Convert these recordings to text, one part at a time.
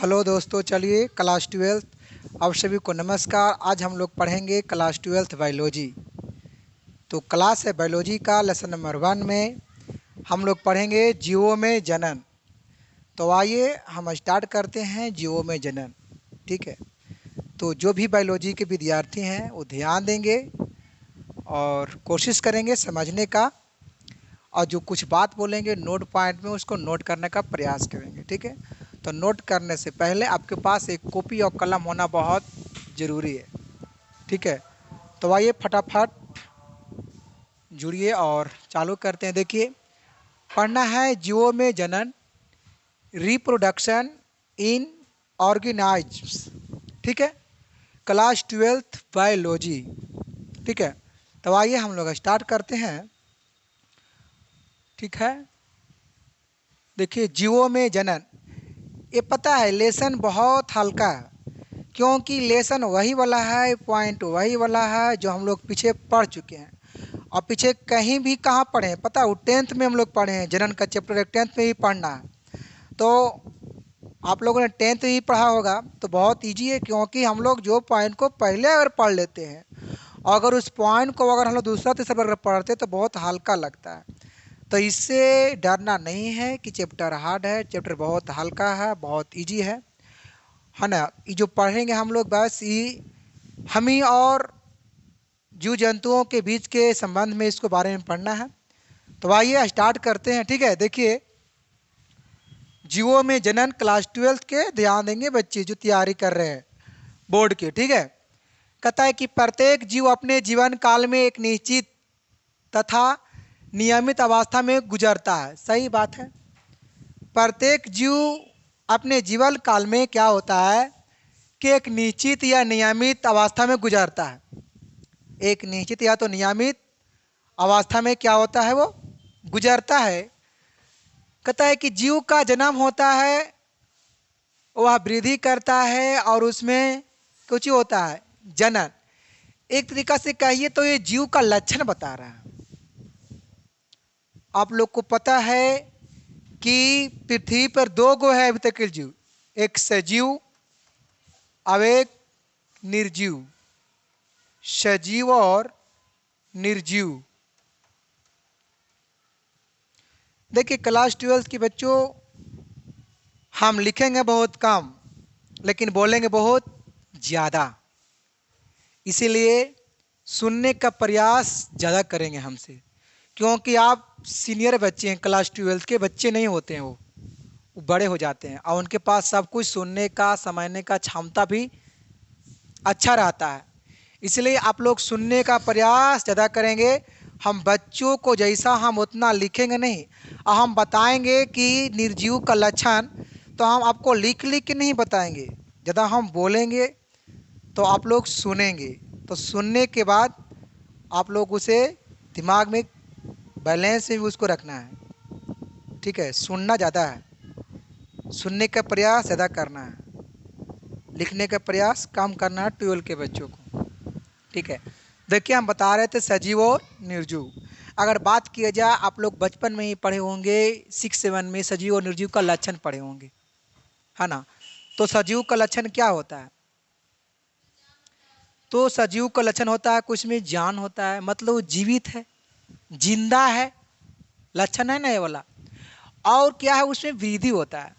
Hello दोस्तों, चलिए class twelfth आप सभी को नमस्कार। आज हम लोग पढ़ेंगे क्लास ट्वेल्थ बायोलॉजी। तो क्लास है बायोलॉजी का लेसन नंबर 1 में हम लोग पढ़ेंगे जीवों में जनन। तो आइए हम स्टार्ट करते हैं जीवों में जनन। ठीक है, तो जो भी बायोलॉजी के विद्यार्थी हैं वो ध्यान देंगे और कोशिश करेंगे समझने का, और जो कुछ बात बोलेंगे नोट पॉइंट में उसको नोट करने का प्रयास करेंगे। ठीक है, तो नोट करने से पहले आपके पास एक कॉपी और कलम होना बहुत ज़रूरी है। ठीक है, तो आइए फटाफट जुड़िए और चालू करते हैं। देखिए, पढ़ना है जीवों में जनन, रिप्रोडक्शन इन ऑर्गेनाइज्म्स। ठीक है, क्लास ट्वेल्थ बायोलॉजी। ठीक है, तो आइए हम लोग स्टार्ट करते हैं। ठीक है, देखिए जीवों में जनन, ये पता है लेसन बहुत हल्का है, क्योंकि लेसन वही वाला है, पॉइंट वही वाला है जो हम लोग पीछे पढ़ चुके हैं। और पीछे कहीं भी कहाँ पढ़े हैं पता है, वो 10th में हम लोग पढ़े हैं। जनन का चैप्टर 10th में ही पढ़ना है। तो आप लोगों ने 10th ही पढ़ा होगा, तो बहुत ईजी है, क्योंकि हम लोग जो पॉइंट को पहले अगर पढ़ लेते हैं, अगर उस पॉइंट को अगर हम लोग दूसरा तीसरा बार पढ़ते तो बहुत हल्का लगता है। तो इससे डरना नहीं है कि चैप्टर हार्ड है, चैप्टर बहुत हल्का है, बहुत ईजी है ना। ये जो पढ़ेंगे हम लोग बस ये हम ही और जीव जंतुओं के बीच के संबंध में इसको बारे में पढ़ना है। तो आइए स्टार्ट करते हैं। ठीक है, देखिए जीवों में जनन क्लास 12 के ध्यान देंगे बच्चे जो तैयारी कर रहे हैं बोर्ड के। ठीक है, कहता है कि प्रत्येक जीव अपने जीवन काल में एक निश्चित तथा नियमित अवस्था में गुजरता है। सही बात है, प्रत्येक जीव अपने जीवन काल में क्या होता है कि एक निश्चित या नियमित अवस्था में गुजरता है। एक निश्चित या तो नियमित अवस्था में क्या होता है, वो गुजरता है। कहता है कि जीव का जन्म होता है, वह वृद्धि करता है और उसमें कुछ होता है जनन। एक तरीका से कहिए तो ये जीव का लक्षण बता रहा है। आप लोग को पता है कि पृथ्वी पर दो गो है अभी तक के जीव, एक सजीव और एक निर्जीव। सजीव और निर्जीव। देखिए क्लास 12 के बच्चों, हम लिखेंगे बहुत कम लेकिन बोलेंगे बहुत ज़्यादा, इसीलिए सुनने का प्रयास ज़्यादा करेंगे हमसे, क्योंकि आप सीनियर बच्चे हैं, क्लास 12 के बच्चे नहीं होते हैं, वो बड़े हो जाते हैं और उनके पास सब कुछ सुनने का समझने का क्षमता भी अच्छा रहता है। इसलिए आप लोग सुनने का प्रयास ज़्यादा करेंगे। हम बच्चों को जैसा हम उतना लिखेंगे नहीं, और हम बताएंगे कि निर्जीव का लक्षण तो हम आपको लिख लिख के नहीं बताएंगे, ज़्यादा हम बोलेंगे तो आप लोग सुनेंगे। तो सुनने के बाद आप लोग उसे दिमाग में बैलेंस में भी उसको रखना है। ठीक है, सुनना ज़्यादा है, सुनने का प्रयास ज़्यादा करना है, लिखने का प्रयास कम करना है 12 के बच्चों को। ठीक है, देखिए हम बता रहे थे सजीव और निर्जीव। अगर बात किया जाए, आप लोग बचपन में ही पढ़े होंगे 6-7 में सजीव और निर्जीव का लक्षण पढ़े होंगे, है ना। तो सजीव का लक्षण क्या होता है, तो सजीव का लक्षण होता है कुछ में जान होता है, मतलब वो जीवित है, जिंदा है, लक्षण है ना ये वाला। और क्या है, उसमें वृद्धि होता है।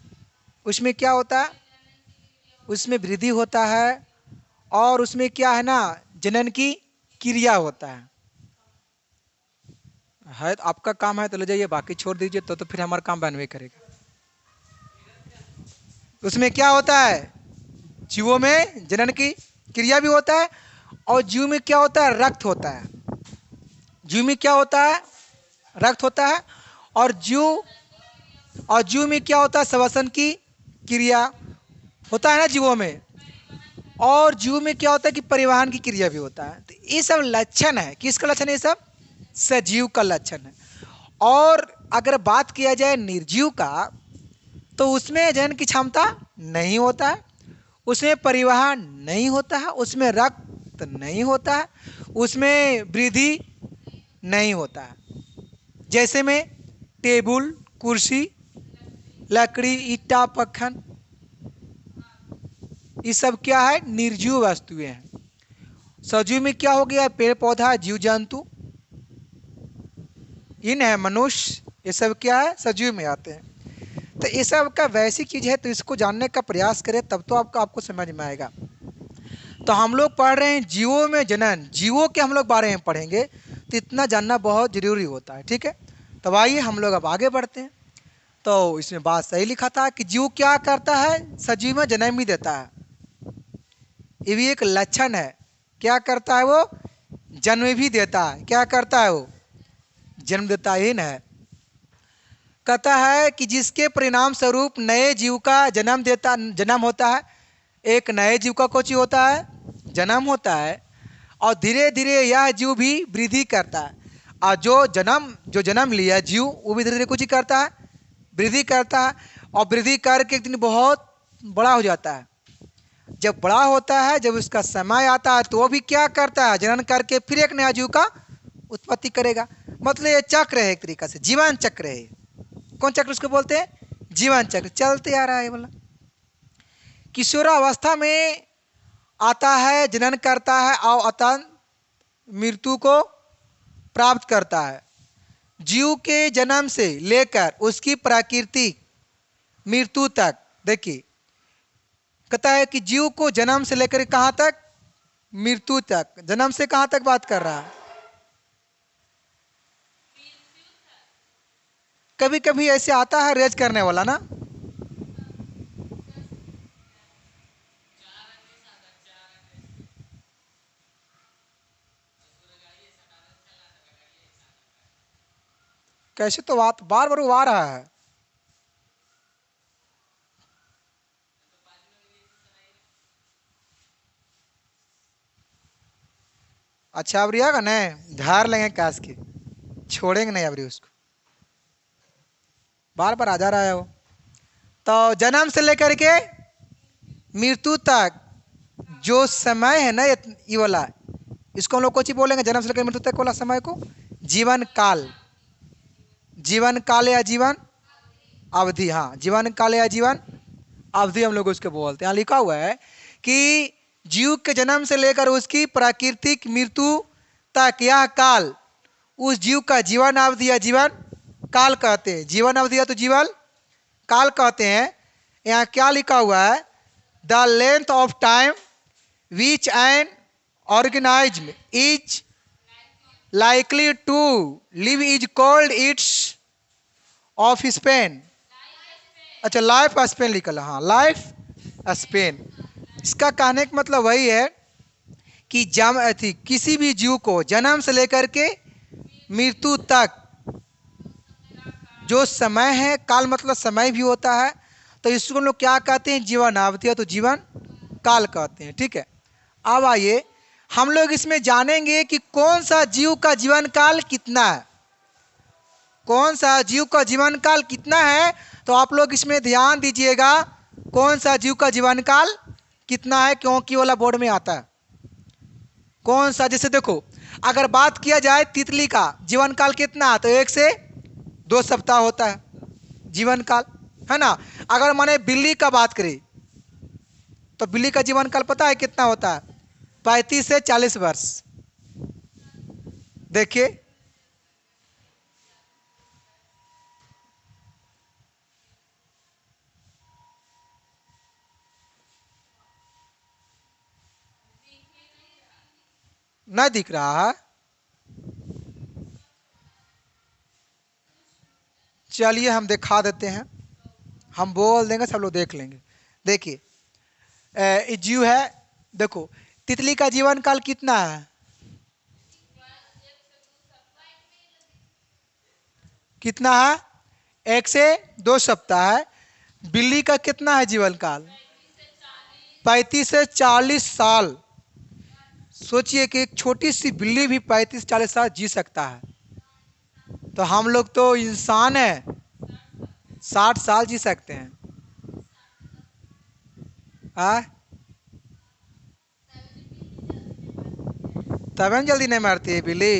उसमें क्या होता है, उसमें वृद्धि होता है, और उसमें क्या है ना, जनन की क्रिया होता है। तो आपका काम है तो ले जाइए, बाकी छोड़ दीजिए, तो फिर हमारा काम बनवे करेगा। उसमें क्या होता है, जीवों में जनन की क्रिया भी होता है, और जीव में क्या होता है, रक्त होता है। जीव में क्या होता है, रक्त होता है। और जीव में क्या होता है, श्वसन की क्रिया होता है ना जीवों में। और जीव में क्या होता है कि परिवहन की क्रिया भी होता है। तो ये सब लक्षण है, किसका लक्षण है, ये सब सजीव का लक्षण है। और अगर बात किया जाए निर्जीव का, तो उसमें जनन की क्षमता नहीं होता है, उसमें परिवहन नहीं होता है, उसमें रक्त नहीं होता है, उसमें वृद्धि नहीं होता है। जैसे में टेबुल, कुर्सी, लकड़ी, ईटा, पत्थर, ये सब क्या है? निर्जीव वस्तुएं हैं। सजीव में क्या हो गया? पेड़ पौधा, जीव जंतु, इन है मनुष्य, ये सब क्या है? सजीव में आते हैं। तो ये सब का वैसी चीज है, तो इसको जानने का प्रयास करें तब तो आपको समझ में आएगा। तो हम लोग पढ़ रहे हैं जीवों में जनन, जीवों के हम लोग बारे में पढ़ेंगे, तो इतना जानना बहुत जरूरी होता है। ठीक है, तब आइए हम लोग अब आगे बढ़ते हैं। तो इसमें बात सही लिखा था कि जीव क्या करता है? सजीव में जन्म ही देता है। ये भी एक लक्षण है। क्या करता है वो? जन्म भी देता है। क्या करता है वो? जन्म देता ही न है। कहता है कि जिसके परिणाम स्वरूप नए जीव का जन्म होता है। एक नए जीव का कुछ होता है, जन्म होता है, और धीरे धीरे यह जीव भी वृद्धि करता है। और जो जन्म लिया जीव, वो भी धीरे धीरे कुछ ही करता है, वृद्धि करता है, और वृद्धि करके एक दिन बहुत बड़ा हो जाता है। जब बड़ा होता है, जब उसका समय आता है, तो वो भी क्या करता है? जनन करके फिर एक नया जीव का उत्पत्ति करेगा। मतलब ये चक्र है, एक तरीका से जीवन चक्र है। कौन चक्र उसको बोलते हैं? जीवन चक्र चलते आ रहा है। बोला किशोरावस्था में आता है, जनन करता है, और अतः मृत्यु को प्राप्त करता है। जीव के जन्म से लेकर उसकी प्राकृतिक मृत्यु तक, देखिए कहता है कि जीव को जन्म से लेकर कहां तक? मृत्यु तक। जन्म से कहां तक बात कर रहा है? कभी कभी ऐसे आता है रेज करने वाला ना, कैसे तो बात बार बार वो आ रहा है। अच्छा अब रिएगा ना, धार लेंगे काश के, छोड़ेंगे नहीं अबरी उसको, बार बार आ जा रहा है वो। तो जन्म से लेकर के मृत्यु तक जो समय है ना, ये वाला, इसको हम लोग कुछ ही बोलेंगे, जन्म से लेकर मृत्यु तक वाला समय को जीवन काल, जीवन काल या जीवन अवधि, हाँ जीवन काल या जीवन अवधि हम लोग उसको बोलते हैं। यहाँ लिखा हुआ है कि जीव के जन्म से लेकर उसकी प्राकृतिक मृत्यु तक यह काल उस जीव का जीवन अवधि या जीवन काल कहते हैं। जीवन अवधि या तो जीवन काल कहते हैं। यहाँ क्या लिखा हुआ है? The length of time which an organism is likely to live is called its of span. अच्छा लाइफ स्पेन लिखा, हाँ लाइफ स्पेन। इसका कहने का मतलब वही है कि किसी भी जीव को जन्म से लेकर के मृत्यु तक जो समय है, काल मतलब समय भी होता है, तो इसको लोग क्या कहते हैं? जीवन अवधि, तो जीवन काल कहते हैं। ठीक है, अब आइए हम लोग इसमें जानेंगे कि कौन सा जीव का जीवन काल कितना है। कौन सा जीव का जीवन काल कितना है, तो आप लोग इसमें ध्यान दीजिएगा, कौन सा जीव का जीवन काल कितना है, क्योंकि वाला बोर्ड में आता है। कौन सा, जैसे देखो अगर बात किया जाए तितली का जीवन काल कितना है, तो 1 से 2 सप्ताह होता है जीवन काल, है ना। अगर माने बिल्ली का बात करें, तो बिल्ली का जीवन काल पता है कितना होता है? 35 से 40 वर्ष। देखिए ना दिख रहा है? चलिए हम दिखा देते हैं, हम बोल देंगे, सब लोग देख लेंगे। देखिए ये जीव है, देखो तितली का जीवन काल कितना है? कितना है? 1 से 2 सप्ताह है। बिल्ली का कितना है जीवन काल? 35 से 40 साल। सोचिए कि एक छोटी सी बिल्ली भी 35-40 साल जी सकता है, तो हम लोग तो इंसान है 60 साल जी सकते हैं। तब जल्दी नहीं मरती है बिल्ली,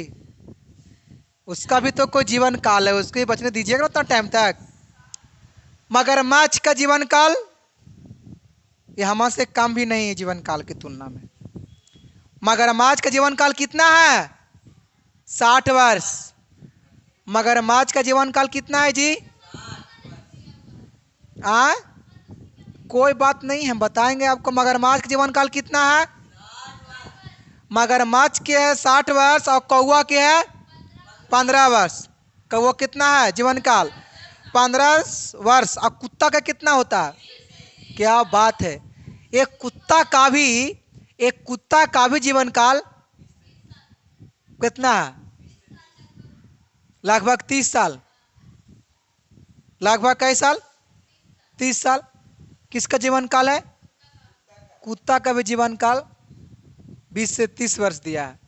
उसका भी तो कोई जीवन काल है, उसको भी बचने दीजिएगा उतना टाइम तक। मगरमच्छ का जीवन काल ये हमसे कम भी नहीं है जीवन काल की तुलना में। मगरमच्छ का जीवन काल कितना है? 60 वर्ष। मगरमच्छ का जीवन काल कितना है जी? आ कोई बात नहीं, हम बताएंगे आपको। मगरमच्छ का जीवन काल कितना है? मगरमच्छ के है 60 वर्ष और कौवा के है 15 वर्ष। कौवा कितना है जीवन काल? 15 वर्ष। और कुत्ता का कितना होता है? क्या बात है! एक कुत्ता का भी जीवन काल कितना है? लगभग 30 साल। लगभग कई साल? 30 साल। किसका जीवन काल है? कुत्ता का भी जीवन काल 20 से 30 वर्ष दिया है।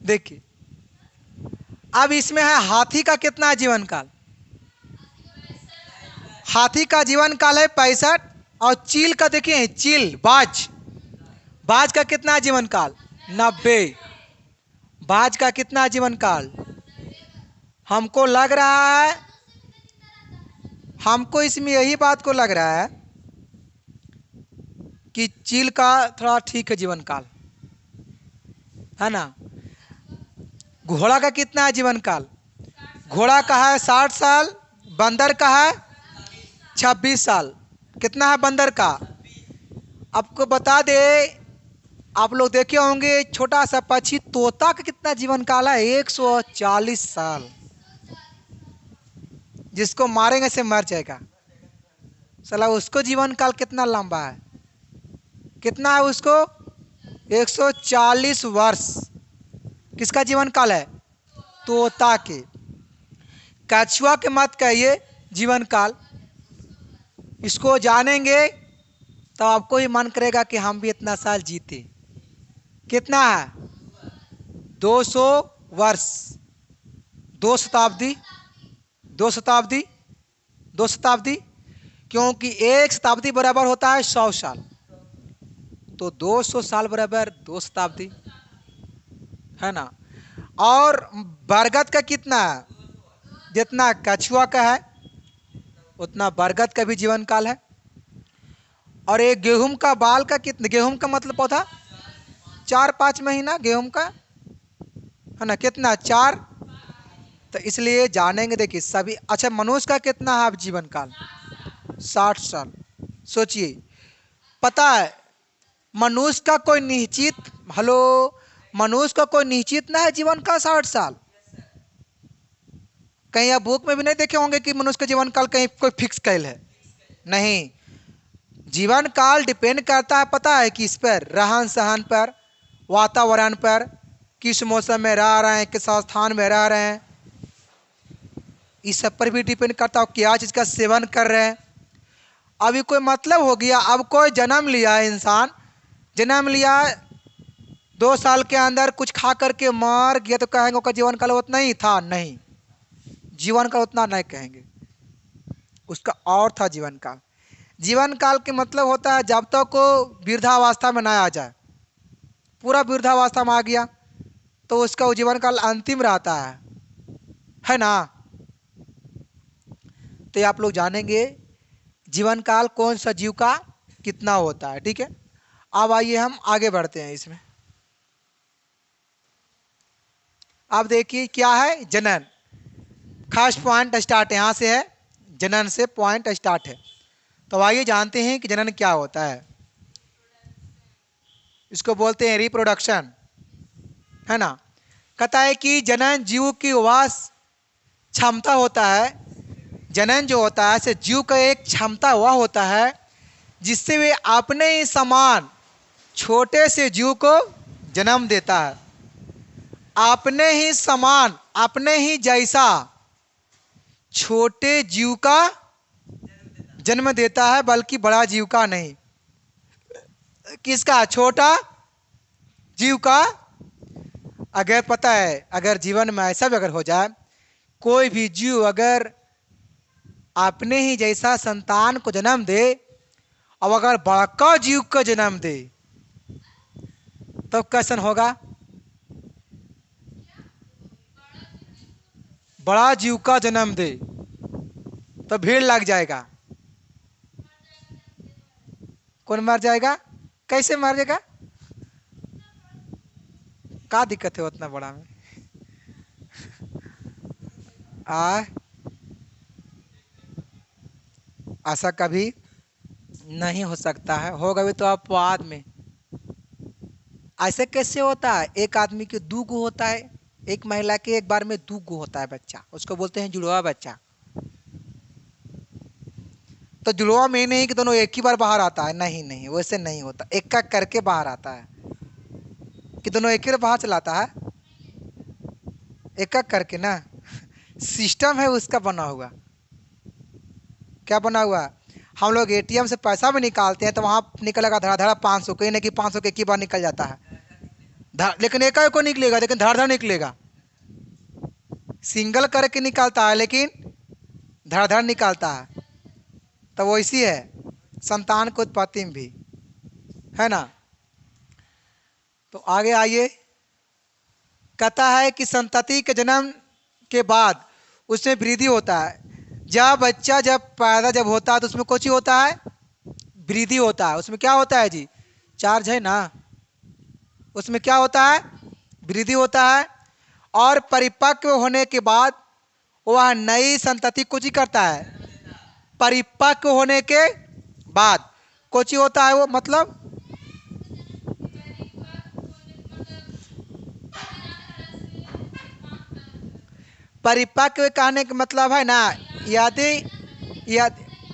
देखिए, अब इसमें है हाथी का कितना है जीवन काल? हाथी का जीवन काल है 65। और चील का देखिए, चील बाज का कितना है जीवन काल? 90। बाज का कितना जीवन काल? हमको लग रहा है, हमको इसमें यही बात को लग रहा है कि चील का थोड़ा ठीक है जीवन काल, है ना। घोड़ा का कितना है जीवन काल? घोड़ा का है 60 साल। बंदर का है 26 साल। कितना है बंदर का? आपको बता दे, आप लोग देखे होंगे छोटा सा पक्षी तोता का कितना जीवन काल है? 140 साल। जिसको मारेंगे से मर जाएगा साला, उसको जीवन काल कितना लंबा है? कितना है उसको? 140 वर्ष। किसका जीवन काल है? तोता के। कछुआ के मत कहिए जीवन काल, इसको जानेंगे तो आपको ही मन करेगा कि हम भी इतना साल जीते। कितना है? 200 वर्ष। 2 शताब्दी। 2 शताब्दी। 2 शताब्दी, क्योंकि 1 शताब्दी बराबर होता है 100 साल। तो 200 साल बराबर 2 शताब्दी, है ना। और बरगद का कितना है? जितना कछुआ का है उतना बरगद का भी जीवन काल है। और एक गेहूं का बाल का कितना? गेहूं का मतलब पौधा 4-5 महीना गेहूं का, है ना। कितना? 4। तो इसलिए जानेंगे। देखिए सभी। अच्छा, मनुष्य का कितना है अब जीवन काल? 60 साल। सोचिए, पता है मनुष्य का कोई निश्चित, हेलो, मनुष्य का कोई निश्चित ना है जीवन का 60 साल। कहीं आप बुक में भी नहीं देखे होंगे कि मनुष्य का जीवन काल कहीं कोई फिक्स कैल है। नहीं, जीवन काल डिपेंड करता है, पता है किस पर? रहन सहन पर, वातावरण पर, किस मौसम में रह रहे हैं, किस स्थान में रह रहे हैं, इस सब पर भी डिपेंड करता है। क्या चीज़ का सेवन कर रहे हैं। अभी कोई मतलब हो गया, अब कोई जन्म लिया है, इंसान जन्म लिया 2 साल के अंदर कुछ खा करके मर गया तो कहेंगे उसका जीवन काल उतना ही था? नहीं, जीवन काल उतना नहीं कहेंगे, उसका और था जीवन काल। जीवन काल के मतलब होता है जब तक को वृद्धावस्था में ना आ जाए। पूरा वृद्धावस्था में आ गया तो उसका वो जीवन काल अंतिम रहता है ना। तो ये आप लोग जानेंगे जीवन काल कौन सा जीव का कितना होता है। ठीक है, अब आइए हम आगे बढ़ते हैं इसमें। अब देखिए क्या है? जनन। फर्स्ट पॉइंट स्टार्ट यहाँ से है, जनन से पॉइंट स्टार्ट है। तो आइए जानते हैं कि जनन क्या होता है। इसको बोलते हैं रिप्रोडक्शन, है ना। कहता है कि जनन जीव की वह क्षमता होता है, जनन जो होता है से जीव का एक क्षमता वह होता है जिससे वे अपने ही समान छोटे से जीव को जन्म देता है। अपने ही समान, अपने ही जैसा छोटे जीव का जन्म देता है, बल्कि बड़ा जीव का नहीं। किसका? छोटा जीव का। अगर पता है, अगर जीवन में ऐसा भी अगर हो जाए, कोई भी जीव अगर अपने ही जैसा संतान को जन्म दे और अगर बड़का जीव को जन्म दे तो कैसन होगा? बड़ा जीव का जन्म दे तो भीड़ लग जाएगा। कौन मर जाएगा? कैसे मर जाएगा? क्या दिक्कत है उतना बड़ा में? आ ऐसा कभी नहीं हो सकता है, होगा भी तो आप बाद में। ऐसे कैसे होता है? एक आदमी के दो गो होता है, एक महिला के एक बार में दो गो होता है बच्चा, उसको बोलते हैं जुड़वा बच्चा। तो जुड़वा में नहीं कि दोनों एक ही बार बाहर आता है, नहीं नहीं, वैसे नहीं होता, एक का करके बाहर आता है। कि दोनों एक ही बार बाहर चलाता है, एक का करके ना। सिस्टम है उसका बना हुआ। क्या बना हुआ? हम लोग एटीएम से पैसा भी निकालते हैं तो वहां निकलेगा धड़ाधड़ा 500, कहीं ना कि 500 के एक ही बार निकल जाता है। लेकिन एक को निकलेगा, लेकिन धड़ाधड़ निकलेगा। सिंगल करके निकालता है लेकिन धड़ाधड़ निकालता है। तो वैसी है संतान को उत्पत्ति में भी, है ना। तो आगे आइए, कहता है कि संतति के जन्म के बाद उसमें वृद्धि होता है। जब बच्चा जब होता है तो उसमें कुछ होता है, वृद्धि होता है। उसमें क्या होता है जी? चार्ज है ना, उसमें क्या होता है? वृद्धि होता है। और परिपक्व होने के बाद वह नई संतति कुछ ही करता है। परिपक्व होने के बाद कुछ ही होता है वो, मतलब परिपक्व कहने का मतलब है ना, यदि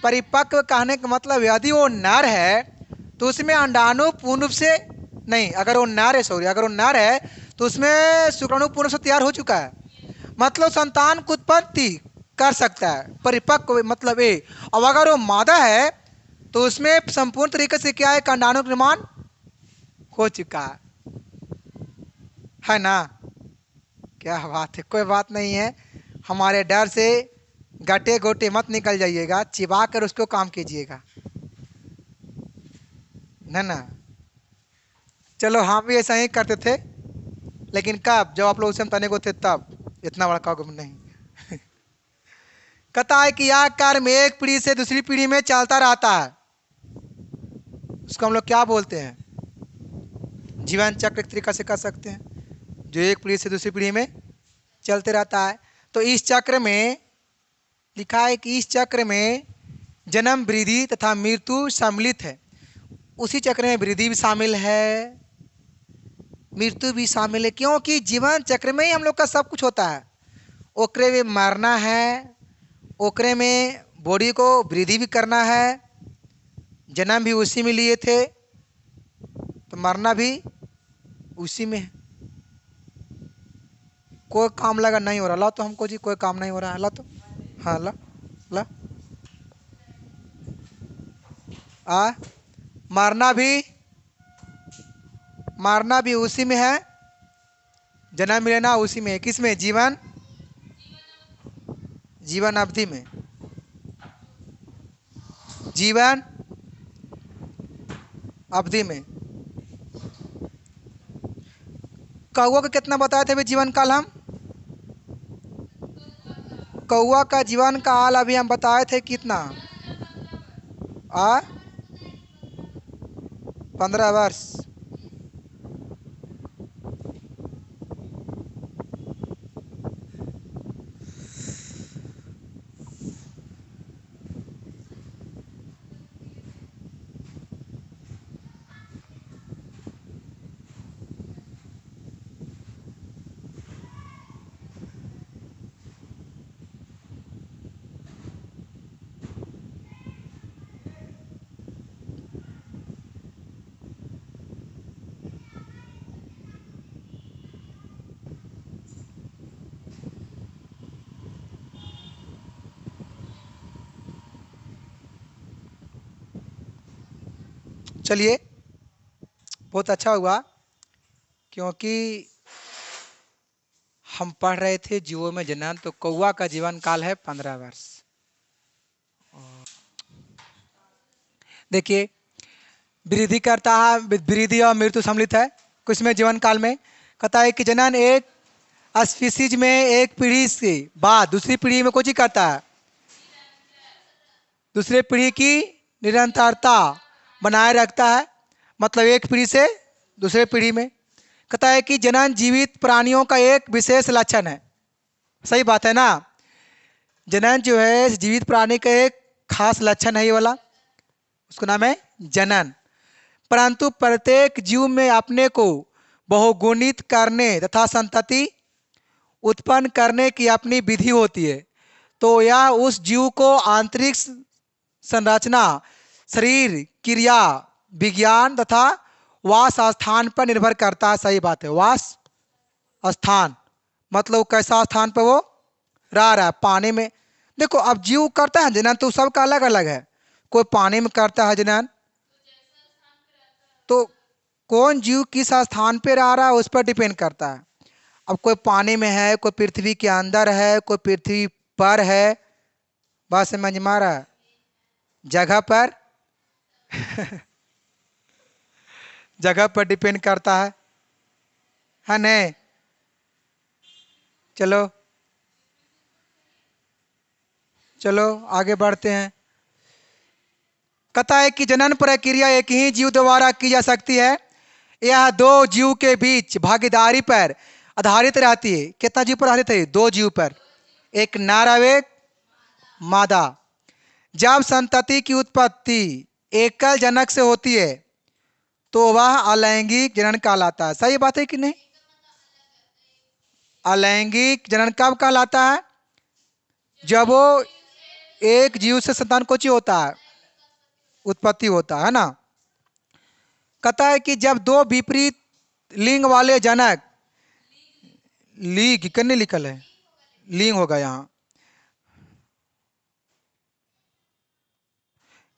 परिपक्व कहने का मतलब यदि वो नर है तो उसमें अंडाणु पूर्ण रूप से नहीं, अगर वो नर है, सॉरी, अगर वो नर है तो उसमें शुक्राणु पूर्ण से तैयार हो चुका है, मतलब संतान को उत्पत्ति कर सकता है। परिपक्व मतलब ए। अब अगर वो मादा है तो उसमें संपूर्ण तरीके से क्या है? अंडाणु निर्माण हो चुका है ना। क्या बात है, कोई बात नहीं है। हमारे डर से गटे गोटे मत निकल जाइएगा, चिबा कर उसको काम कीजिएगा, ना। चलो हम भी ऐसा ही करते थे, लेकिन कब? जब आप लोग से हम तने को थे तब, इतना बड़ा काम नहीं। कहता है कि यह कर्म एक पीढ़ी से दूसरी पीढ़ी में चलता रहता है। उसको हम लोग क्या बोलते हैं? जीवन चक्र एक तरीका से कर सकते हैं, जो एक पीढ़ी से दूसरी पीढ़ी में चलते रहता है। तो इस चक्र में लिखा है कि इस चक्र में जन्म, वृद्धि तथा मृत्यु सम्मिलित है। उसी चक्र में वृद्धि भी शामिल है, मृत्यु भी शामिल है, क्योंकि जीवन चक्र में ही हम लोग का सब कुछ होता है। ओकरे में मरना है, ओकरे में बॉडी को वृद्धि भी करना है। जन्म भी उसी में लिए थे तो मरना भी उसी में है। कोई काम लगा नहीं हो रहा, ला तो हमको जी, कोई काम नहीं हो रहा है, ला तो, हाँ ला ला। मारना भी उसी में है, जन्म लेना उसी में है। किस में? जीवन अवधि में, जीवन अवधि में। कौआ का कितना बताए थे जीवन काल हम? कौआ का जीवन काल अभी हम बताए थे कितना? 15 वर्ष। चलिए, बहुत अच्छा हुआ, क्योंकि हम पढ़ रहे थे जीवों में जन्म, तो कौआ का जीवन काल है 15 वर्ष। देखिए, वृद्धि करता है, वृद्धि और मृत्यु सम्मिलित है कुछ में जीवन काल में। कहता है कि जनन एक स्पीसीज में एक पीढ़ी से बाद दूसरी पीढ़ी में कुछ ही करता है, दूसरे पीढ़ी की निरंतरता बनाए रखता है, मतलब एक पीढ़ी से दूसरे पीढ़ी में। कहता है कि जनन जीवित प्राणियों का एक विशेष लक्षण है। सही बात है ना, जनन जो है जीवित प्राणी का एक खास लक्षण है, ये वाला उसका नाम है जनन। परंतु प्रत्येक जीव में अपने को बहुगुणित करने तथा संतति उत्पन्न करने की अपनी विधि होती है। तो यह उस जीव को आंतरिक संरचना, शरीर, क्रिया, विज्ञान तथा वास स्थान पर निर्भर करता है। सही बात है, वास स्थान मतलब कैसा स्थान पर वो रह रहा है, पानी में। देखो अब जीव करता है जनन तो सबका अलग अलग है, कोई पानी में करता है जनन, तो कौन जीव किस स्थान पे रह रहा है उस पर डिपेंड करता है। अब कोई पानी में है, कोई पृथ्वी के अंदर है, कोई पृथ्वी पर है। बात समझ में आ रहा है, जगह पर जगह पर डिपेंड करता है नहीं। चलो चलो आगे बढ़ते हैं। कहता है कि जनन प्रक्रिया एक ही जीव द्वारा की जा सकती है। यह दो जीव के बीच भागीदारी पर आधारित रहती है। कितना जीव पर आधारित है? दो जीव पर, एक नर और एक मादा। जब संतति की उत्पत्ति एकल जनक से होती है तो वह अलैंगिक जनन कहलाता है। सही बात है कि नहीं? अलैंगिक जनन कब कहलाता है? जब वो एक जीव से संतान कोची होता है, उत्पत्ति होता है ना। कहता है कि जब दो विपरीत लिंग वाले जनक, लीग कितने लिखल है, लिंग होगा यहाँ।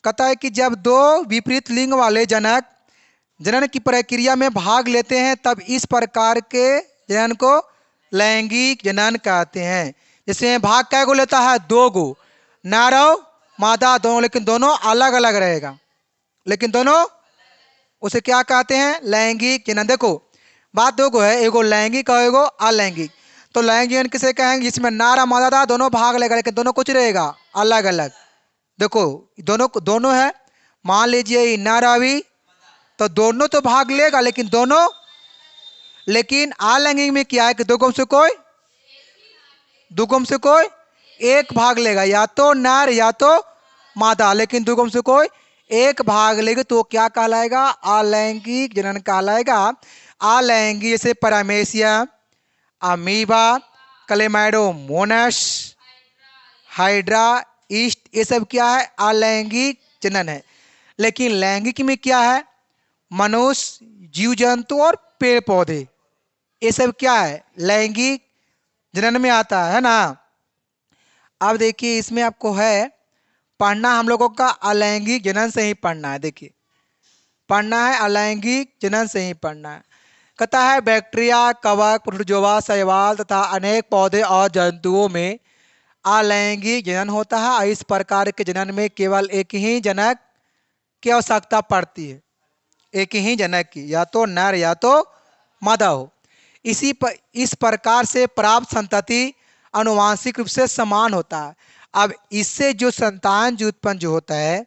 कहता है कि जब दो विपरीत लिंग वाले जनक जनन की प्रक्रिया में भाग लेते हैं तब इस प्रकार के जनन को लैंगिक जनन कहते हैं। जिसमें भाग कै गो लेता है? दो गो, नर और मादा दोनों, लेकिन दोनों अलग अलग रहेगा, लेकिन दोनों उसे क्या कहते हैं? लैंगिक जनन। देखो बात दो गो है, एगो लैंगिक और एगो अलैंगिक। तो लैंगिक जनन किसे कहेंगे? जिसमें नर और मादा था दोनों भाग लेगा, लेकिन दोनों कुछ रहेगा अलग अलग। देखो दोनों दोनों है, मान लीजिए नर अभी, तो दोनों तो भाग लेगा लेकिन दोनों, लेकिन अलैंगिक में क्या है कि दो में से कोई, दो में से कोई एक भाग लेगा, या तो नर या तो मादा, लेकिन दो में से कोई एक भाग लेगा तो क्या कहलाएगा? अलैंगिक जनन कहलाएगा। अलैंगिक जैसे पैरामेसिया, अमीबा, क्लेमाइडोमोनास, हाइड्रा, ईस्ट, ये सब क्या है? अलैंगिक जनन है। लेकिन लैंगिक में क्या है? मनुष्य, जीव जंतु और पेड़ पौधे, ये सब क्या है? लैंगिक जनन में आता है ना। अब देखिए इसमें आपको है पढ़ना, हम लोगों का अलैंगिक जनन से ही पढ़ना है। देखिए पढ़ना है अलैंगिक जनन से ही पढ़ना है। कहता है बैक्टीरिया, कवक, प्रोटोजोआ, शैवाल तथा अनेक पौधे और जंतुओं में अलैंगिक जनन होता है। और इस प्रकार के जनन में केवल एक ही जनक की आवश्यकता पड़ती है, एक ही जनक की, या तो नर या तो मादा हो। इस प्रकार से प्राप्त संतति आनुवांशिक रूप से समान होता है। अब इससे जो संतान जो उत्पन्न जो होता है,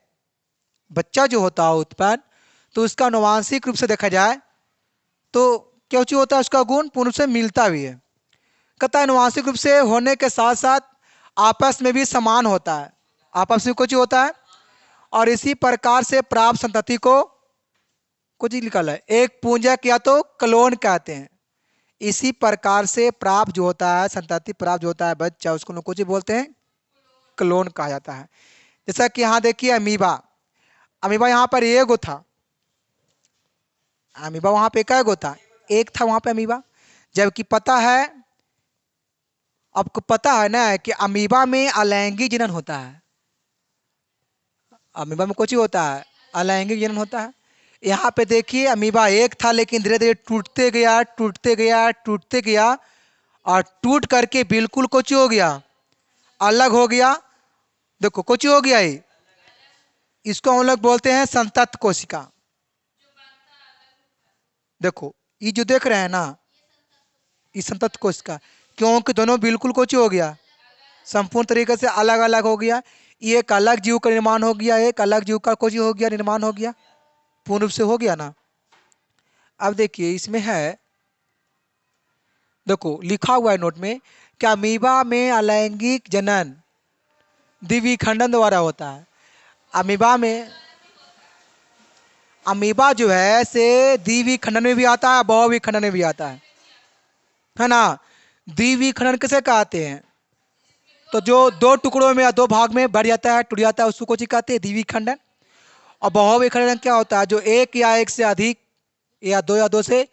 बच्चा जो होता है उत्पन्न, तो उसका आनुवांशिक रूप से देखा जाए तो क्या होता है? उसका गुण पूर्ण से मिलता भी है। कहता है आनुवांशिक रूप से होने के साथ साथ आपस में भी समान होता है, आपस में कुछ होता है। और इसी प्रकार से प्राप्त संतति को कुछ निकल है एक पूंजक या तो क्लोन कहते हैं। इसी प्रकार से प्राप्त जो होता है संतति, प्राप्त जो होता है बच्चा, उसको लोग कुछ बोलते हैं क्लोन कहा जाता है। जैसा कि यहाँ देखिए अमीबा, अमीबा यहाँ पर एक गो था, अमीबा वहां पे क्या गो था? एक था वहां पे अमीबा। जबकि पता है, आपको पता है ना कि अमीबा में अलैंगिक जनन होता है, अमीबा में कुछ होता है अलैंगिक जनन होता है। यहाँ पे देखिए अमीबा एक था लेकिन धीरे धीरे टूटते गया, टूटते गया, टूटते गया, और टूट करके बिल्कुल कुछ हो गया, अलग हो गया। देखो कुछ हो गया ही, इसको हम लोग बोलते हैं संतत कोशिका। देखो ये जो देख रहे हैं ना, ये संतत कोशिका, क्योंकि दोनों बिल्कुल कुछ हो गया, संपूर्ण तरीके से अलग अलग हो गया। ये एक अलग जीव का निर्माण हो गया, एक अलग जीव का कुछ हो गया, निर्माण हो गया। पूर्ण रूप से हो गया ना। अब देखिए इसमें है, देखो लिखा हुआ है नोट में कि अमीबा में अलैंगिक जनन द्विविखंडन द्वारा होता है। अमीबा में, अमीबा जो है से द्विविखंडन में भी आता है, बहुविखंडन में भी आता है ना। द्विविखंडन किसे कहते हैं? तो जो दो टुकड़ों में या दो भाग में बढ़ जाता है, टूट जाता है, उसको कौन सी कहते हैं? द्विविखंडन। और बहुविखंडन क्या होता है? जो एक या एक से अधिक या दो से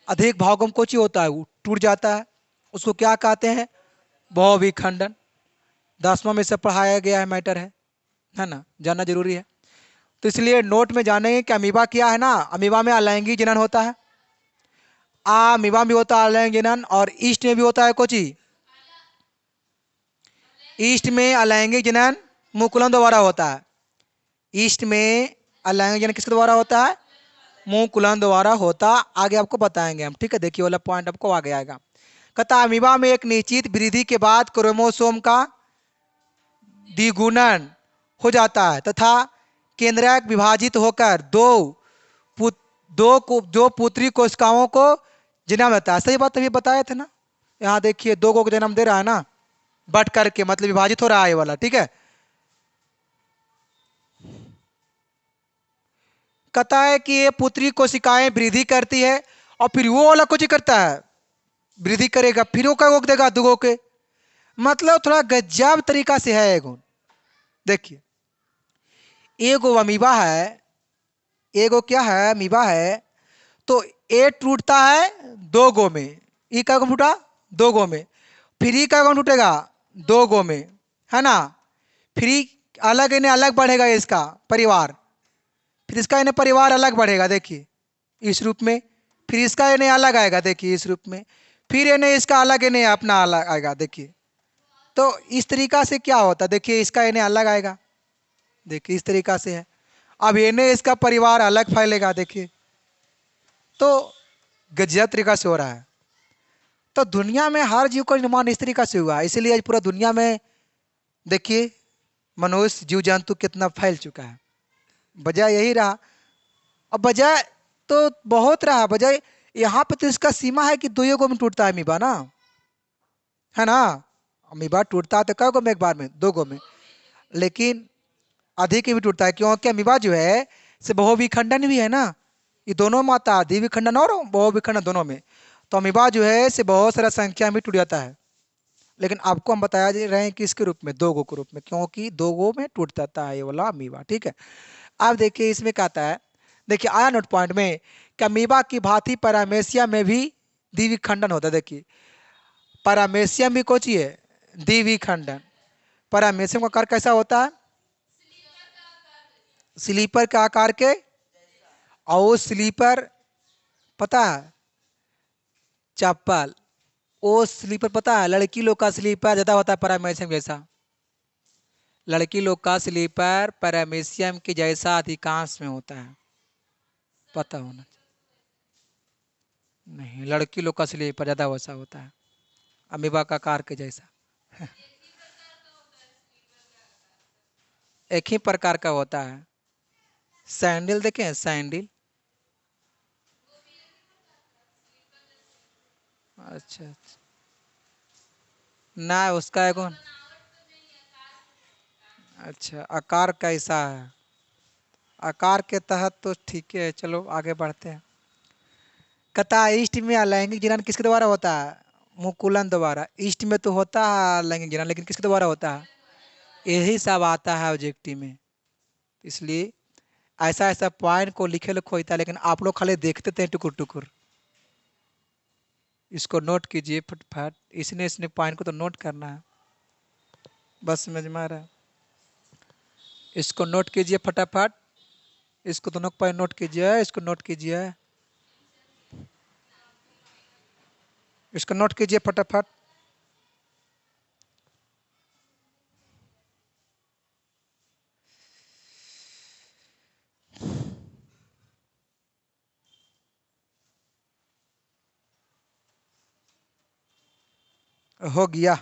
अधिक भागों में कौन सी होता है, वो टूट जाता है, उसको क्या कहते हैं? बहुविखंडन। 10वां में से पढ़ाया गया है मैटर है ना, जानना जरूरी है। तो इसलिए नोट में जानेंगे कि अमीबा क्या है ना। अमीबा में अलैंगिक जनन होता है, अमीबा में भी होता है अलैंगिक जनन, और ईस्ट में भी होता है कोची, ईस्ट में अलैंगिक जनन मुकुलन द्वारा होता है। ईस्ट में अलैंगिक जनन किसके द्वारा होता है? मुकुलन द्वारा होता। आगे आपको बताएंगे हम, ठीक है। देखिए वाला पॉइंट आपको आगे आएगा। कहता अमीबा में एक निश्चित वृद्धि के बाद क्रोमोसोम का द्विगुणन हो जाता है तथा केंद्रक विभाजित होकर दो पुत्री कोशिकाओं को जन्म देता है। सही बात अभी बताए थे ना। यहाँ देखिए दो को जन्म दे रहा है ना, बट करके, मतलब विभाजित हो रहा है ये वाला, ठीक है। कहता है कि ये पुत्री कोशिकाएं वृद्धि करती है और फिर वो वाला कुछ करता है, वृद्धि करेगा, फिर वो क्या रोक देगा दुगो के। मतलब थोड़ा गजब तरीका से है एगो। देखिए एगो अमीबा है, एगो क्या है, अमीबा है। तो ए टूटता है दो गो में, ई का टूटा दो गो में, फिर ई का टूटेगा दो गो में, है ना। फिर ई अलग इन्हें अलग बढ़ेगा इसका परिवार, फिर इसका इन्हें परिवार अलग बढ़ेगा, देखिए इस रूप में। फिर इसका इन्हें अलग आएगा, देखिए इस रूप में। फिर इन्हें इसका अलग इन्हें अपना अलग आएगा, देखिए। तो इस तरीका से क्या होता है, देखिए इसका इन्हें अलग आएगा, देखिए इस तरीका से है। अब इन्हें इसका परिवार अलग फैलेगा, देखिए। तो गजब तरीका से हो रहा है। तो दुनिया में हर जीव का निर्माण इस तरीका से हुआ है, इसीलिए आज पूरा दुनिया में देखिए मनुष्य जीव जंतु कितना फैल चुका है। वजह यही रहा। अब वजह तो बहुत रहा, वजह यहाँ पे तो इसका सीमा है कि दो गो में टूटता है अमीबा ना, है ना। अमीबा टूटता है तो कै गो में? एक बार में, दो गो में। लेकिन अधिक भी टूटता है, क्योंकि अमीबा जो है से बहुविखंडन भी है ना। ये दोनों में आता है, द्विविखंडन और बहुविखंडन दोनों में। तो अमीबा जो है से बहुत सारा संख्या में टूट जाता है। लेकिन आपको हम बताया दे रहे हैं कि इसके रूप में, दो गो के रूप में, क्योंकि दो गो में टूट जाता है ये वाला अमीबा, ठीक है। अब देखिए इसमें क्या आता है, देखिए आया नोट पॉइंट में कि अमीबा की भांति पैरामेशियम में भी द्विविखंडन होता है। देखिए पैरामेशियम भी कौन सी है? द्विविखंडन। पैरामेशियम का आकार कैसा होता है? स्लीपर के आकार के। और वो स्लीपर पता है, चप्पल, वो स्लीपर पता है, लड़की लोग का स्लीपर ज्यादा होता है पैरामेशियम जैसा। लड़की लोग का स्लीपर पैरामेशियम के जैसा अधिकांश में होता है, पता होना चाहिए। नहीं, लड़की लोग का स्लीपर ज्यादा वैसा होता है, अमीबा का आकार के जैसा। एक ही प्रकार का होता है। सैंडल देखे हैं, सैंडल। अच्छा अच्छा। ना उसका एक, अच्छा आकार कैसा है? आकार के तहत तो ठीक है, चलो आगे बढ़ते हैं। कथा ईस्ट में अलैंगिक जनन किसके द्वारा होता है? मुकुलन द्वारा। ईस्ट में तो होता है अलैंगिक जनन, लेकिन किसके द्वारा होता है? यही सब आता है ऑब्जेक्टिव में। इसलिए ऐसा ऐसा पॉइंट को लिखे लिखो होता है, लेकिन आप लोग खाली देखते थे टुकुर टुकुर। इसको नोट कीजिए फटफट, इसने पॉइंट को तो नोट करना है, बस समझ में आ रहा है। इसको नोट कीजिए फटाफट, इसको दोनों पॉइंट नोट कीजिए, इसको नोट कीजिए, इसको नोट कीजिए फटाफट। हो गया।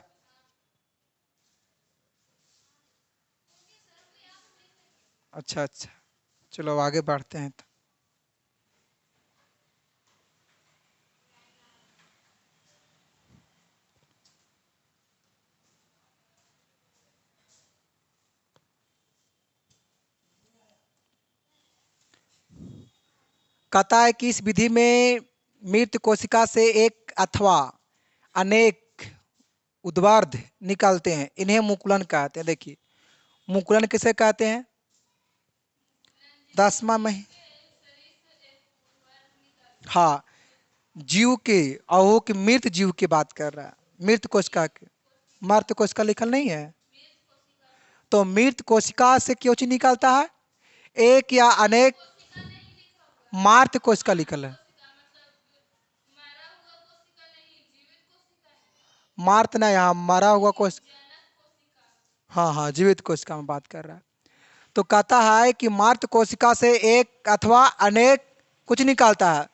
अच्छा अच्छा, चलो आगे बढ़ते हैं तो। कहता है कि इस विधि में मृत कोशिका से एक अथवा अनेक उद्वार्ध निकलते हैं, इन्हें मुकुलन कहते हैं। देखिए मुकुलन किसे कहते हैं? 10वां महीना, हाँ, जीव के, अहो के मृत जीव की बात कर रहा है, मृत कोशिका के। मर्त कोशिका लिखल नहीं है, तो मृत कोशिका से क्यों चीज निकलता है? एक या अनेक, मार्त कोशिका लिखल है, मार्त ना, यहाँ मरा हुआ कोशिका, हाँ हाँ, जीवित कोशिका में बात कर रहा है। तो कहता है कि मार्त कोशिका से एक अथवा अनेक कुछ निकालता है,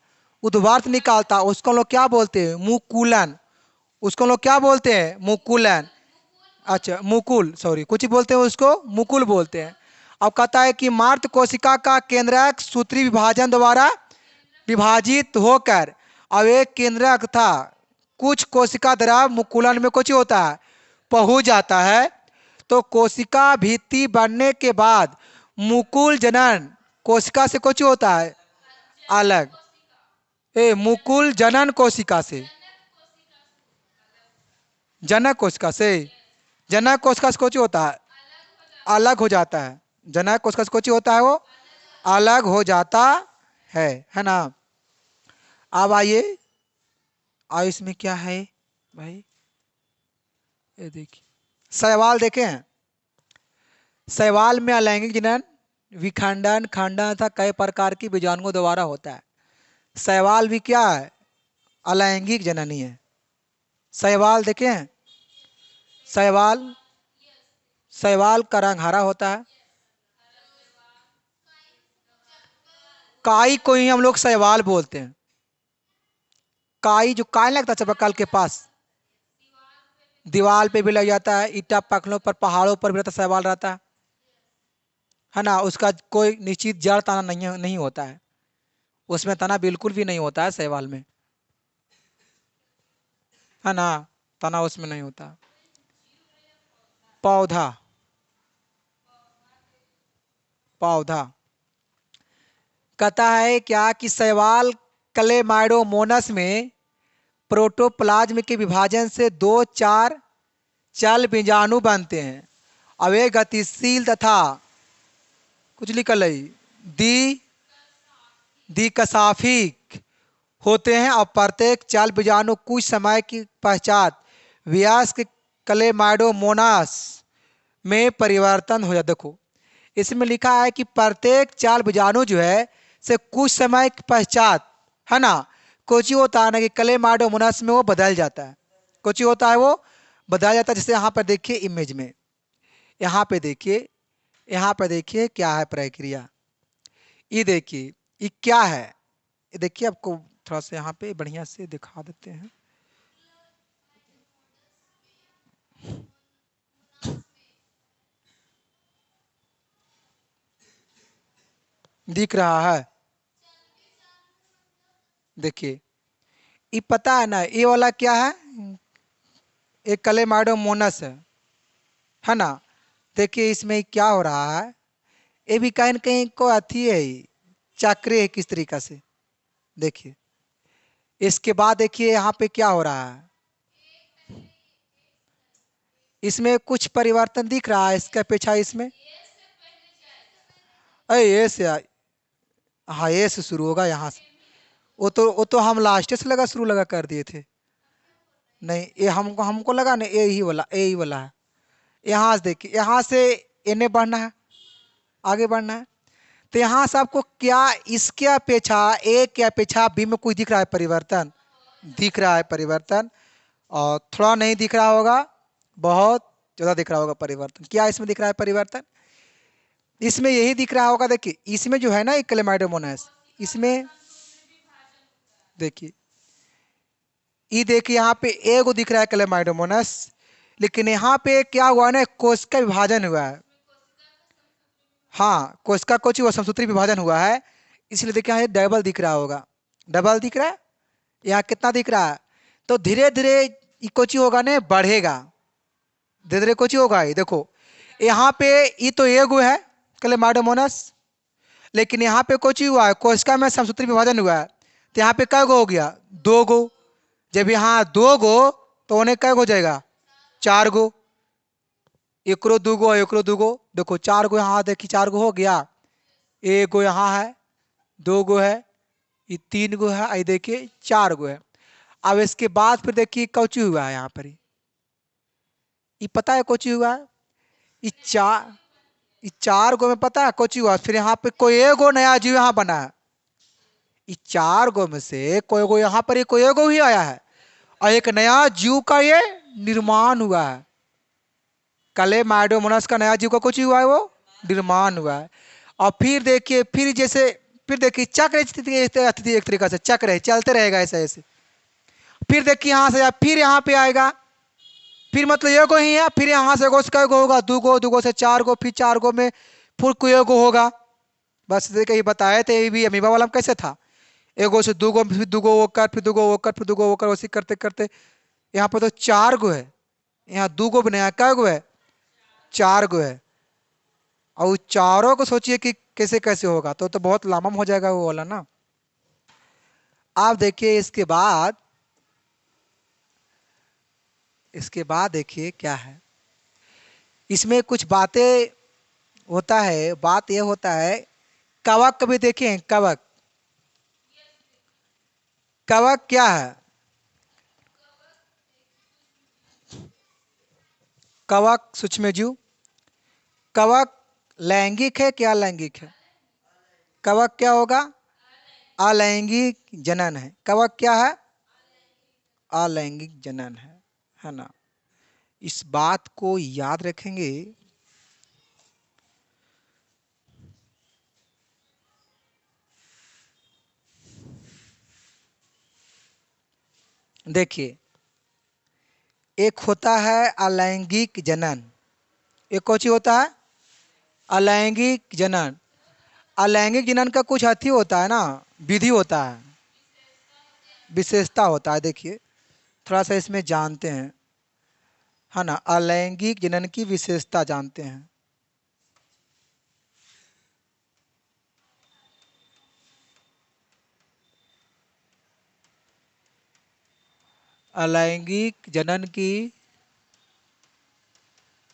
उद्वार्थ निकालता है, उसको लोग क्या बोलते हैं? मुकुलन। उसको लोग क्या बोलते हैं? मुकुलन। अच्छा मुकुल, सॉरी, कुछ ही बोलते हैं उसको, मुकुल बोलते हैं। अब कहता है कि मार्त कोशिका का केंद्रक सूत्री विभाजन द्वारा विभाजित होकर अब एक केंद्रक था कुछ कोशिका द्वारा मुकुलन में कुछ होता है, पहुंच जाता है। तो कोशिका भित्ति बनने के बाद मुकुल जनन कोशिका से कुछ होता है अलग, मुकुल जनन कोशिका से, जनक कोशिका से, जनक कोशिका से कुछ होता है अलग हो जाता है, जनक कोशिका से कुछ होता है वो अलग हो जाता है ना। अब आइए, और इसमें क्या है भाई, ये देखिए शैवाल देखे हैं। शैवाल में अलैंगिक जनन विखंडन खंडन तथा कई प्रकार की बीजाणुओं द्वारा होता है। शैवाल भी क्या है? अलैंगिक जननी है। शैवाल देखे हैं? शैवाल, शैवाल का रंग हरा होता है। काई को ही हम लोग शैवाल बोलते हैं। काई जो काई लगता है चापाकल के पास, दीवार पे भी लग जाता है, ईटा पखलों पर, पहाड़ों पर भी रहता, शैवाल रहता है ना। उसका कोई निश्चित जड़ तना नहीं होता है, उसमें तना बिल्कुल भी नहीं होता है शैवाल में, है ना, तना उसमें नहीं होता। पौधा, पौधा कहता है क्या कि शैवाल क्लेमाइडोमोनस में प्रोटोप्लाज्म के विभाजन से 2-4 चल बीजाणु बनते हैं। अब वे गतिशील तथा कुछ लिखल है द्विकशाफिक होते हैं और प्रत्येक चल बीजाणु कुछ समय के पश्चात वयस्क क्लेमाइडोमोनास में परिवर्तन हो जाता। देखो इसमें लिखा है कि प्रत्येक चल बीजाणु जो है से कुछ समय के पश्चात, है ना, कुछ होता है ना कि क्लेमाइडोमोनास में वो बदल जाता है, कुछ होता है वो बदल जाता है। जैसे यहाँ पर देखिए इमेज में, यहाँ पे देखिए, यहाँ पे देखिए क्या है प्रक्रिया, ये देखिए ये क्या है, ये देखिए आपको थोड़ा सा यहाँ पे बढ़िया से दिखा देते हैं। दिख रहा है? देखिए ये पता है ना, ये वाला क्या है? एक क्लेमाइडोमोनास है ना। देखिए इसमें क्या हो रहा है, ये भी कहीं न कहीं को अथी है, चक्र है किस तरीका से। देखिए इसके बाद देखिए यहाँ पे क्या हो रहा है, इसमें कुछ परिवर्तन दिख रहा है इसका पीछा, इसमें ए से, हाँ ए से शुरू होगा यहाँ से, वो तो हम लास्ट से लगा शुरू लगा कर दिए थे। नहीं ये हमको हमको लगा ना ए ही वाला है। यहाँ से देखिए, यहाँ से एने बढ़ना है, आगे बढ़ना है, तो यहाँ से आपको क्या इसके अपेक्षा ए के अपेक्षा बी में कुछ दिख रहा है परिवर्तन? दिख रहा है परिवर्तन, और थोड़ा नहीं दिख रहा होगा, बहुत ज़्यादा दिख रहा होगा परिवर्तन। क्या इसमें दिख रहा है परिवर्तन? इसमें यही दिख रहा होगा। देखिए इसमें जो है ना एक क्लेमाइडोमोनास, इसमें देखिए ये देखिए यहाँ पे एगो दिख रहा है क्लेमाइडोमोनास, लेकिन यहाँ पे क्या हुआ है ना, कोशिका विभाजन हुआ है। हाँ कोशिका कोची वो समसूत्री विभाजन हुआ है, इसलिए देखिए यहाँ डबल दिख रहा होगा, डबल दिख रहा है। यहाँ कितना दिख रहा है? तो धीरे धीरे ये कोची होगा ना, बढ़ेगा, धीरे धीरे कोची होगा। ये देखो यहाँ पे ये तो एगो है क्लेमाइडोमोनास, लेकिन यहाँ पे कुछ ही हुआ है, कोशिका में समसूत्री विभाजन हुआ है, तो यहाँ पे कै गो हो गया, 2 गो। जब यहाँ 2 गो तो उन्हें कै गो हो जाएगा, 4 गो। एकरो 2 गो, एकरो 2 गो, देखो 4 गो यहाँ, देखिए 4 गो हो गया। 1 गो यहाँ है, 2 गो है, ये 3 गो है, ये देखिए 4 गो है। अब इसके बाद फिर देखिए कौची हुआ है यहाँ पर, ये पता है कौची हुआ है, ये 4 गो में पता है कौची हुआ। फिर यहाँ पे कोई एगो नया जीव यहाँ बना है, ये 4 गो में से कोई गो यहाँ पर कोई एगो ही आया है, और एक नया जीव का ये निर्माण हुआ है। क्लेमाइडोमोनास का नया जीव का कुछ हुआ है, वो निर्माण हुआ है। और फिर देखिए, फिर जैसे, फिर देखिए चक्र स्थिति एक तरीका से चक्र है, चलते रहेगा ऐसे ऐसे। फिर देखिए यहाँ से फिर यहाँ पे आएगा, फिर मतलब एगो ही है, फिर यहाँ से एगो कै गो होगा, 2 गो, 2 गो से 4 गो, फिर 4 गो में फिर कोई एगो होगा। बस देखिए ये बताए थे, ये भी अमीबा वाला में कैसे था, एगो से 2 गो, फिर 2 गो होकर, फिर 2 गो होकर, फिर 2 गो होकर, वैसे करते करते यहाँ पर तो 4 गो है, यहाँ 2 गो बनाया, कै गो है, 4 गो है। और चारों को सोचिए कि कैसे कैसे होगा, तो बहुत लामम हो जाएगा वो वाला ना। आप देखिए इसके बाद देखिए क्या है, इसमें कुछ बातें होता है। बात यह होता है, कवक कभी देखे हैं, कवक, कवक क्या है, कवक सूक्ष्मजीव। कवक लैंगिक है क्या, लैंगिक है, कवक क्या होगा, अलैंगिक जनन है। कवक क्या है, अलैंगिक जनन है ना। इस बात को याद रखेंगे। देखिए, एक होता है अलैंगिक जनन, एक कौन सी होता है, अलैंगिक जनन। अलैंगिक जनन का कुछ अथी होता है ना, विधि होता है, विशेषता होता है। देखिए थोड़ा सा इसमें जानते हैं, है ना, अलैंगिक जनन की विशेषता जानते हैं। अलैंगिक जनन की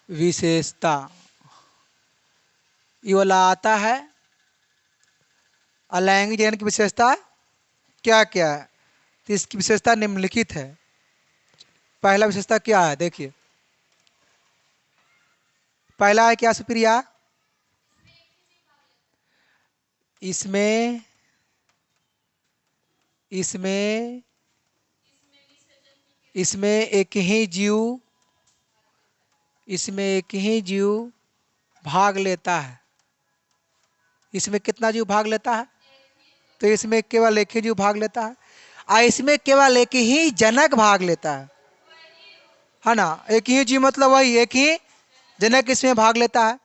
विशेषता, ये वाला आता है। अलैंगिक जनन की विशेषता क्या क्या है, तो इसकी विशेषता निम्नलिखित है। पहला विशेषता क्या है, देखिए पहला है क्या सुप्रिया, इसमें इसमें इसमें एक ही जीव, इसमें एक ही जीव भाग लेता है। इसमें कितना जीव भाग लेता है, तो इसमें केवल एक ही जीव भाग लेता है, और इसमें केवल एक ही जनक भाग लेता है ना। एक ही जीव मतलब वही एक ही जनक इसमें भाग लेता है।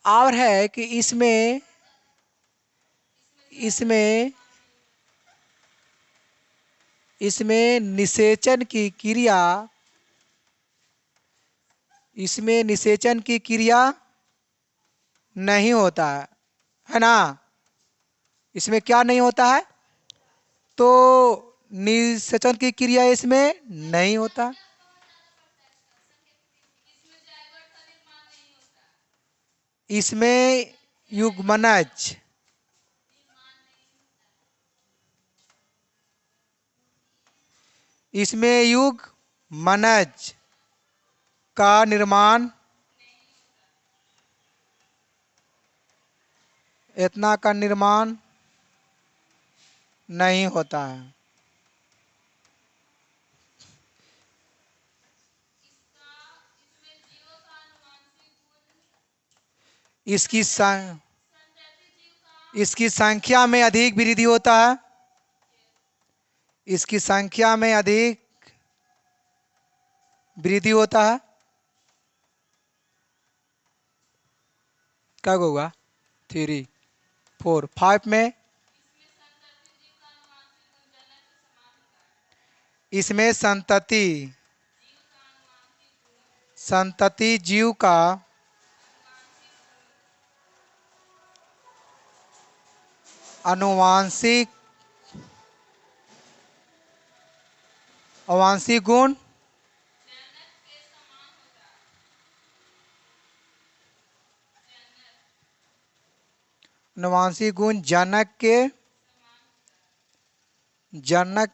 और है कि इसमें इसमें इसमें निषेचन की क्रिया, इसमें निषेचन की क्रिया नहीं होता है ना। इसमें क्या नहीं होता है, तो निषेचन की क्रिया इसमें नहीं होता। इसमें युग्मनज, इसमें युग्मनज का निर्माण, इतना का निर्माण नहीं होता है। इसकी इसकी संख्या में अधिक वृद्धि होता है, इसकी संख्या में अधिक वृद्धि होता है। क्या होगा, 3 4 5 में, इसमें संतति जीव का अनुवांशिक आनुवांशिक गुण आनुवांशिक गुण जनक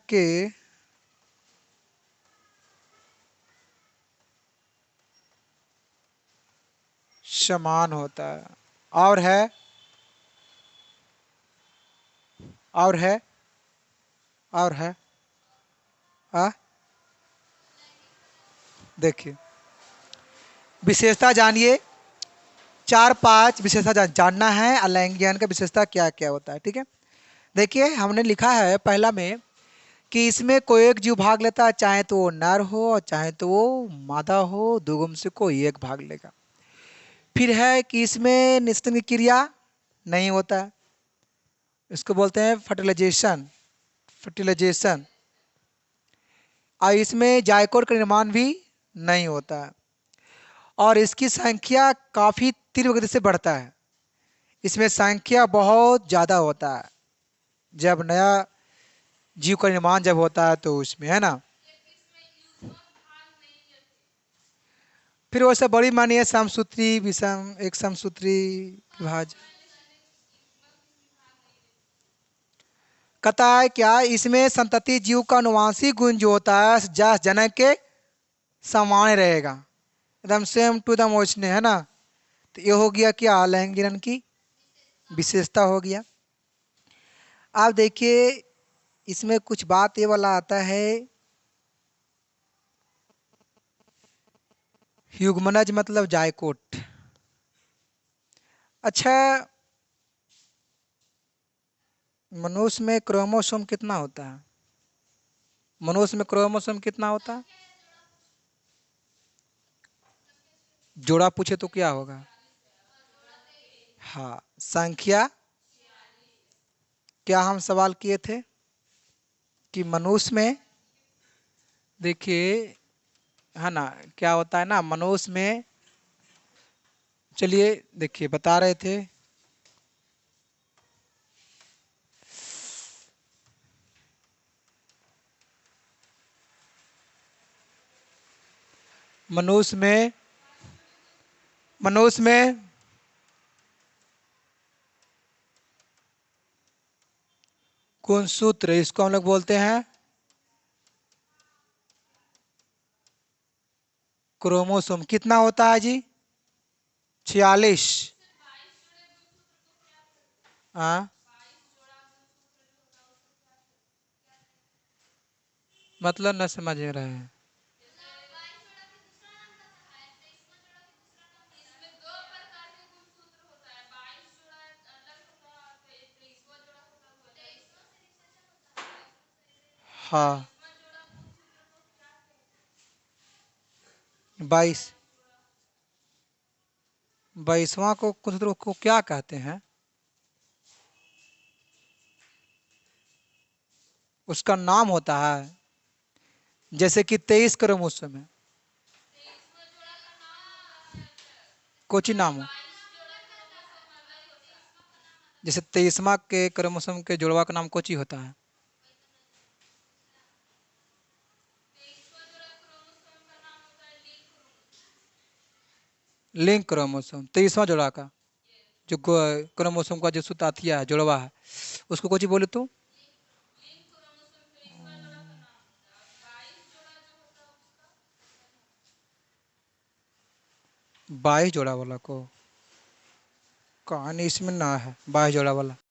के समान होता है। और है और है और है आ देखिए विशेषता जानिए, 4-5 विशेषता जानना है अलैंगिक ज्ञान का विशेषता क्या क्या होता है। ठीक है, देखिए हमने लिखा है पहला में कि इसमें कोई एक जीव भाग लेता है, चाहे तो वो नर हो और चाहे तो वो मादा हो, दुगुम में से कोई एक भाग लेगा। फिर है कि इसमें निषेचन की क्रिया नहीं होता है, इसको बोलते हैं फर्टिलाइजेशन। और इसमें जायकोट का निर्माण भी नहीं होता है और इसकी संख्या काफ़ी तीव्र गति से बढ़ता है। इसमें संख्या बहुत ज़्यादा होता है जब नया जीव का निर्माण जब होता है तो उसमें, है ना। फिर वैसे बड़ी मानिए समसूत्री विषम एक समसूत्री विभाजन कहता है क्या, इसमें संतति जीव का अनुवांशिक गुण जो होता है जस जनक के समान रहेगा, एकदम सेम टू द मोचने, है ना। तो ये हो गया क्या, अलैंगिक की विशेषता हो गया। आप देखिए इसमें कुछ बात ये वाला आता है, ह्यूगमनज मतलब जायकोट। अच्छा, मनुष्य में क्रोमोसोम कितना होता है? मनुष्य में क्रोमोसोम कितना होता है? जोड़ा पूछे तो क्या होगा? हाँ, संख्या क्या हम सवाल किए थे कि मनुष्य में, देखिए है ना, क्या होता है ना मनुष्य में, चलिए देखिए बता रहे थे मनुष्य में गुणसूत्र, इसको हम लोग बोलते हैं क्रोमोसोम। कितना होता है जी? 46। हाँ, मतलब न समझ रहे हैं। हाँ, 22। 22वां को कुछ को क्या कहते हैं? उसका नाम होता है, जैसे कि 23 क्रोमोसोम है, कुछ ही नाम हो। जैसे 23वां के क्रोमोसोम के जुड़वा का नाम कोची होता है? Link chromosome. 23वां जोड़ा का जो क्रोमोसोम का जो सुताथिया है, जुड़वा है, उसको कोची बोले तू? 22 जोड़ा वाला को कहानी इसमें ना है, 22 जोड़ा वाला।